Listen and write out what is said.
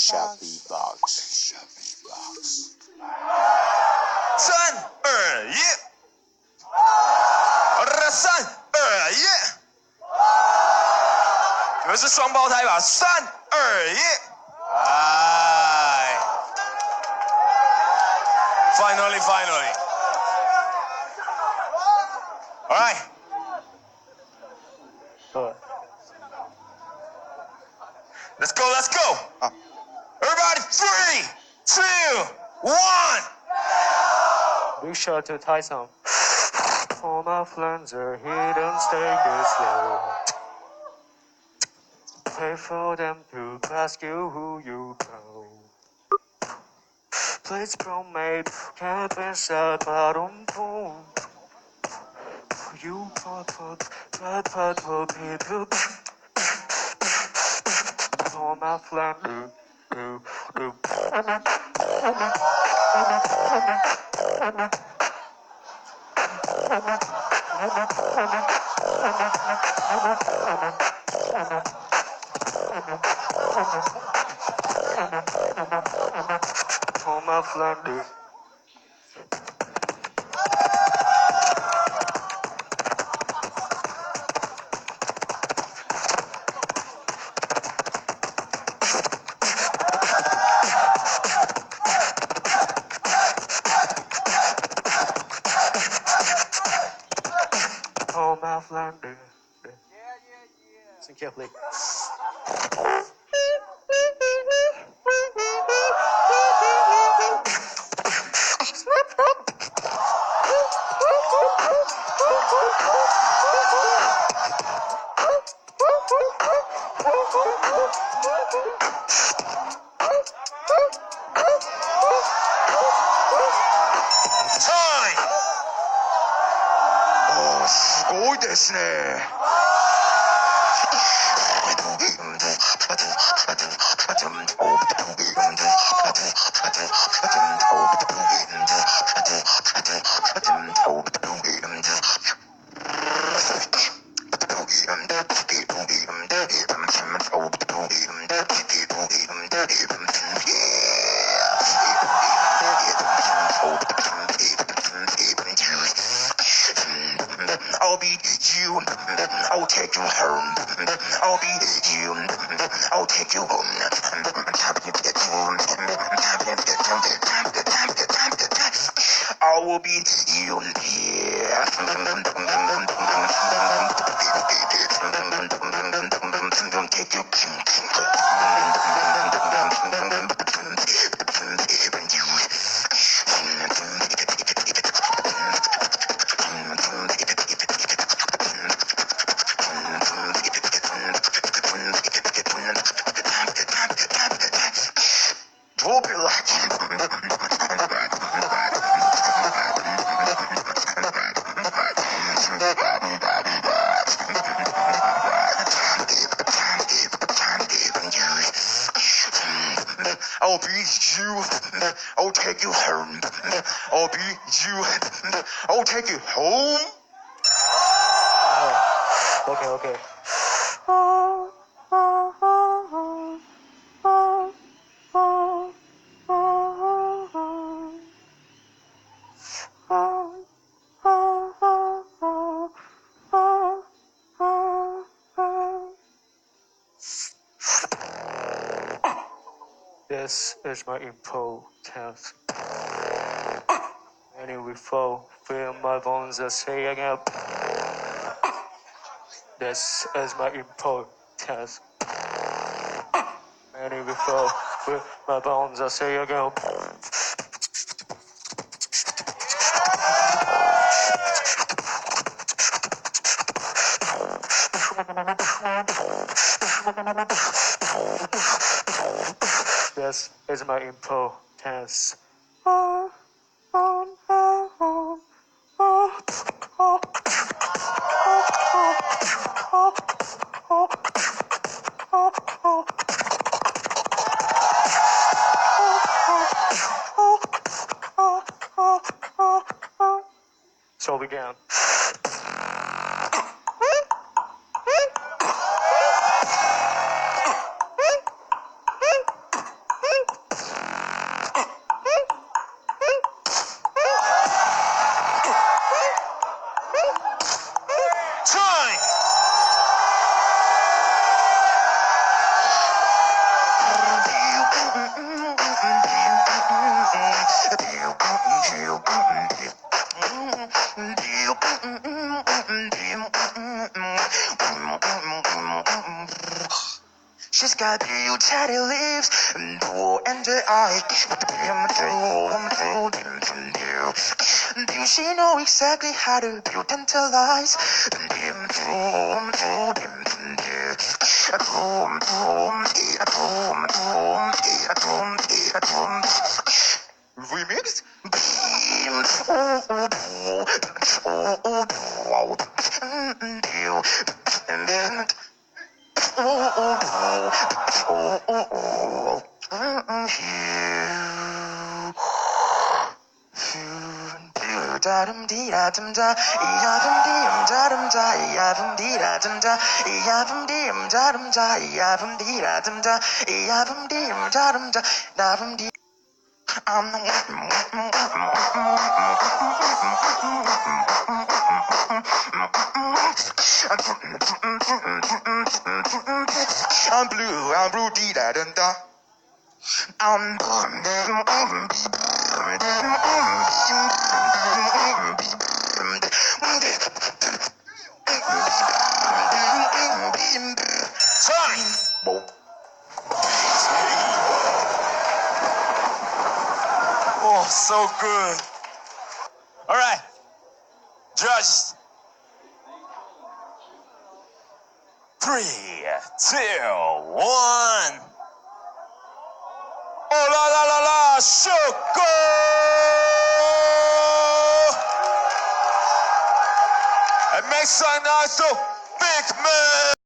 下 Beatbox。3、2、1，好的，3、2、1，你们是双胞胎吧？3、2、1，哎 ，finally， all right， let's go， everybody 3、2、1。Big shot to Tyson. All my friends are hidden, take it slow. Pray for them to ask you who you know. Please promise, can't be sad, but boom. You put, people. All my friends, all my friends. All my friends. Listen carefully. Time! おー、すごいですね。I'll be you, I'll take you home. I'll be you, I'll take you home. I will be you here. Take you. Drop it like I'll be you, I'll take you home. I'll be you, I'll take you home. Okay. This is my impotence. Many will fall, feel my bones are saying up. This is my impotence. Many will fall, feel my bones are saying up. This is my impotence. So we began. She's got beauty lips and the eye. She know exactly how to tantalize. Remix. And then I'm blue, dee da da da. I'm Oh, so good. All right, judges. 3, 2, 1. Oh la la la la, Choco! And make some noise to Big Man!